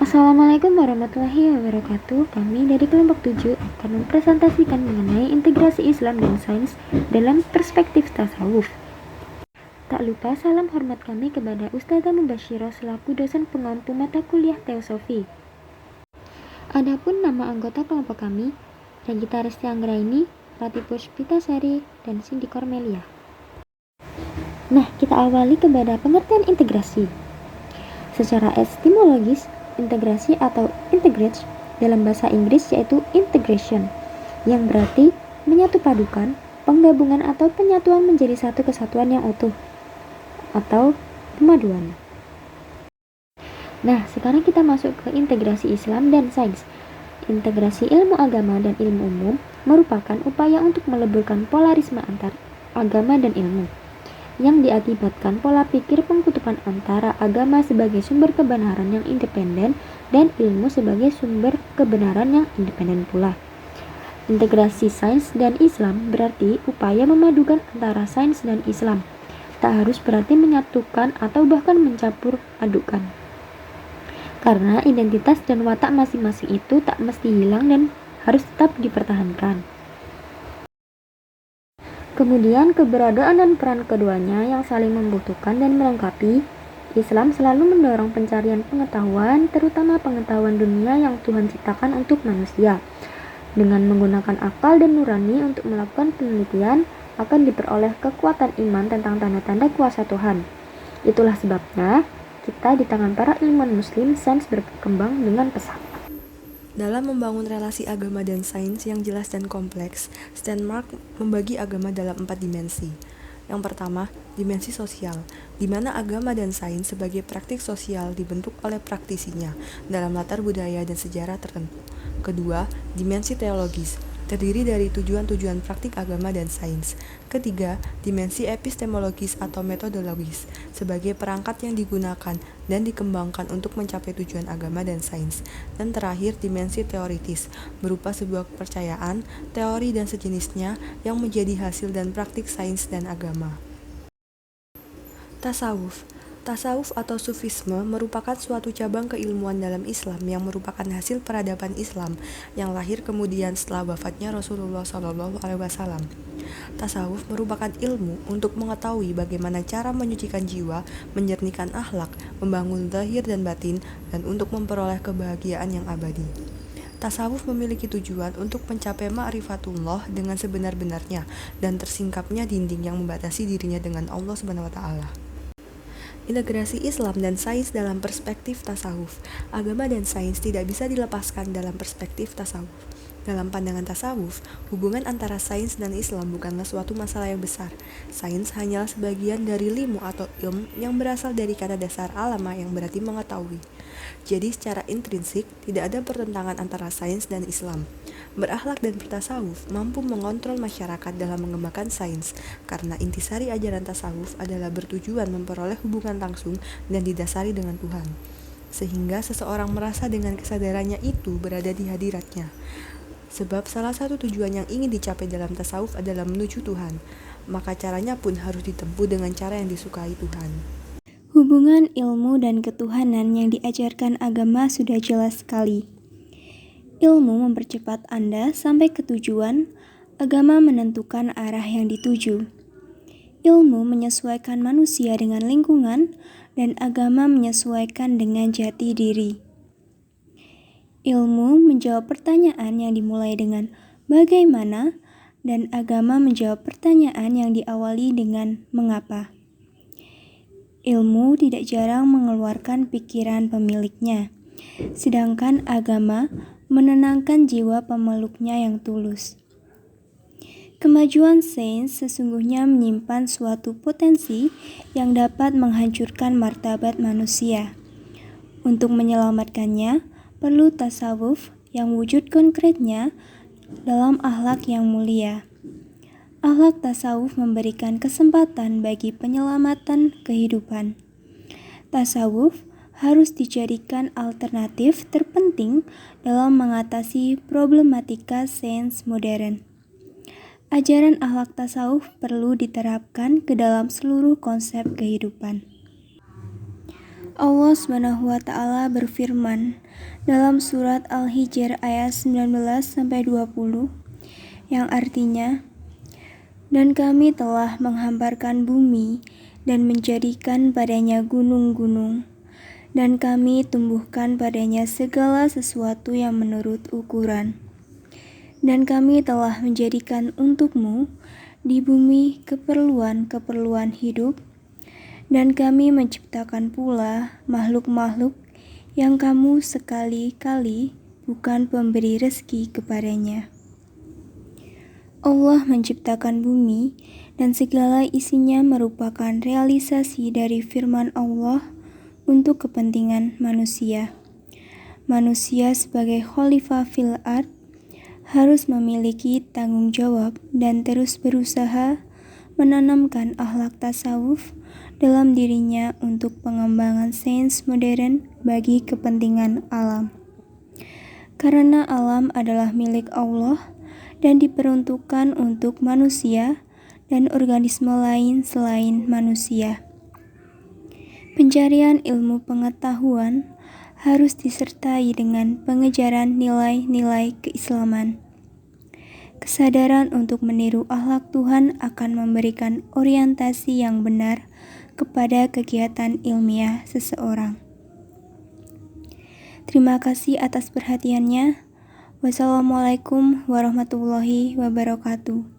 Assalamualaikum warahmatullahi wabarakatuh. Kami dari kelompok 7 akan mempresentasikan mengenai integrasi Islam dan sains dalam perspektif tasawuf. Tak lupa salam hormat kami kepada Ustazah Mubashirah selaku dosen pengampu mata kuliah Teosofi. Adapun nama anggota kelompok kami, Regita Resti Anggraini, Rati Puspitasari, dan Cindy Cormelia. Nah, kita awali kepada pengertian integrasi. Secara etimologis, integrasi atau integrate dalam bahasa Inggris yaitu integration, yang berarti menyatu padukan, penggabungan atau penyatuan menjadi satu kesatuan yang utuh atau pemaduan. Nah, sekarang kita masuk ke integrasi Islam dan sains. Integrasi ilmu agama dan ilmu umum merupakan upaya untuk meleburkan polarisme antar agama dan ilmu yang diakibatkan pola pikir pengkutupan antara agama sebagai sumber kebenaran yang independen dan ilmu sebagai sumber kebenaran yang independen pula. Integrasi sains dan Islam berarti upaya memadukan antara sains dan Islam. Tak harus berarti menyatukan atau bahkan mencampur adukan. Karena identitas dan watak masing-masing itu tak mesti hilang dan harus tetap dipertahankan. Kemudian keberadaan dan peran keduanya yang saling membutuhkan dan melengkapi. Islam selalu mendorong pencarian pengetahuan, terutama pengetahuan dunia yang Tuhan ciptakan untuk manusia. Dengan menggunakan akal dan nurani untuk melakukan penelitian, akan diperoleh kekuatan iman tentang tanda-tanda kuasa Tuhan. Itulah sebabnya, kita di tangan para ilmuwan muslim, sains berkembang dengan pesat. Dalam membangun relasi agama dan sains yang jelas dan kompleks, Steinmark membagi agama dalam 4 dimensi. Yang pertama, dimensi sosial, di mana agama dan sains sebagai praktik sosial dibentuk oleh praktisinya dalam latar budaya dan sejarah tertentu. Kedua, dimensi teologis, terdiri dari tujuan-tujuan praktik agama dan sains. Ketiga, dimensi epistemologis atau metodologis, sebagai perangkat yang digunakan dan dikembangkan untuk mencapai tujuan agama dan sains. Dan terakhir, dimensi teoritis, berupa sebuah kepercayaan, teori dan sejenisnya yang menjadi hasil dan praktik sains dan agama. Tasawuf atau sufisme merupakan suatu cabang keilmuan dalam Islam yang merupakan hasil peradaban Islam yang lahir kemudian setelah wafatnya Rasulullah SAW. Tasawuf merupakan ilmu untuk mengetahui bagaimana cara menyucikan jiwa, menyernihkan akhlak, membangun zahir dan batin, dan untuk memperoleh kebahagiaan yang abadi. Tasawuf memiliki tujuan untuk mencapai ma'rifatullah dengan sebenar-benarnya dan tersingkapnya dinding yang membatasi dirinya dengan Allah SWT. Integrasi Islam dan sains dalam perspektif tasawuf. Agama dan sains tidak bisa dilepaskan dalam perspektif tasawuf. Dalam pandangan tasawuf, hubungan antara sains dan Islam bukanlah suatu masalah yang besar. Sains hanyalah sebagian dari ilmu atau ilm yang berasal dari kata dasar alama yang berarti mengetahui. Jadi secara intrinsik, tidak ada pertentangan antara sains dan Islam. Berakhlak dan bertasawuf mampu mengontrol masyarakat dalam mengembangkan sains, karena intisari ajaran tasawuf adalah bertujuan memperoleh hubungan langsung dan didasari dengan Tuhan. Sehingga seseorang merasa dengan kesadarannya itu berada di hadiratnya. Sebab salah satu tujuan yang ingin dicapai dalam tasawuf adalah menuju Tuhan, maka caranya pun harus ditempuh dengan cara yang disukai Tuhan. Hubungan ilmu dan ketuhanan yang diajarkan agama sudah jelas sekali. Ilmu mempercepat Anda sampai ke tujuan, agama menentukan arah yang dituju. Ilmu menyesuaikan manusia dengan lingkungan, dan agama menyesuaikan dengan jati diri. Ilmu menjawab pertanyaan yang dimulai dengan bagaimana, dan agama menjawab pertanyaan yang diawali dengan mengapa. Ilmu tidak jarang mengeluarkan pikiran pemiliknya, sedangkan agama menenangkan jiwa pemeluknya yang tulus. Kemajuan sains sesungguhnya menyimpan suatu potensi yang dapat menghancurkan martabat manusia. Untuk menyelamatkannya, perlu tasawuf yang wujud konkretnya dalam akhlak yang mulia. Akhlak tasawuf memberikan kesempatan bagi penyelamatan kehidupan. Tasawuf harus dijadikan alternatif terpenting dalam mengatasi problematika sains modern. Ajaran akhlak tasawuf perlu diterapkan ke dalam seluruh konsep kehidupan. Allah Subhanahu wa taala berfirman dalam surat Al-Hijr ayat 19-20 yang artinya, "Dan kami telah menghamparkan bumi dan menjadikan padanya gunung-gunung, dan kami tumbuhkan padanya segala sesuatu yang menurut ukuran. Dan kami telah menjadikan untukmu di bumi keperluan-keperluan hidup, dan kami menciptakan pula makhluk-makhluk yang kamu sekali-kali bukan pemberi rezeki kepadanya." Allah menciptakan bumi dan segala isinya merupakan realisasi dari firman Allah untuk kepentingan manusia. Manusia sebagai khalifah fil ard harus memiliki tanggung jawab dan terus berusaha menanamkan akhlak tasawuf dalam dirinya untuk pengembangan sains modern bagi kepentingan alam. Karena alam adalah milik Allah dan diperuntukkan untuk manusia dan organisme lain selain manusia. Pencarian ilmu pengetahuan harus disertai dengan pengejaran nilai-nilai keislaman. Kesadaran untuk meniru akhlak Tuhan akan memberikan orientasi yang benar kepada kegiatan ilmiah seseorang. Terima kasih atas perhatiannya. Wassalamualaikum warahmatullahi wabarakatuh.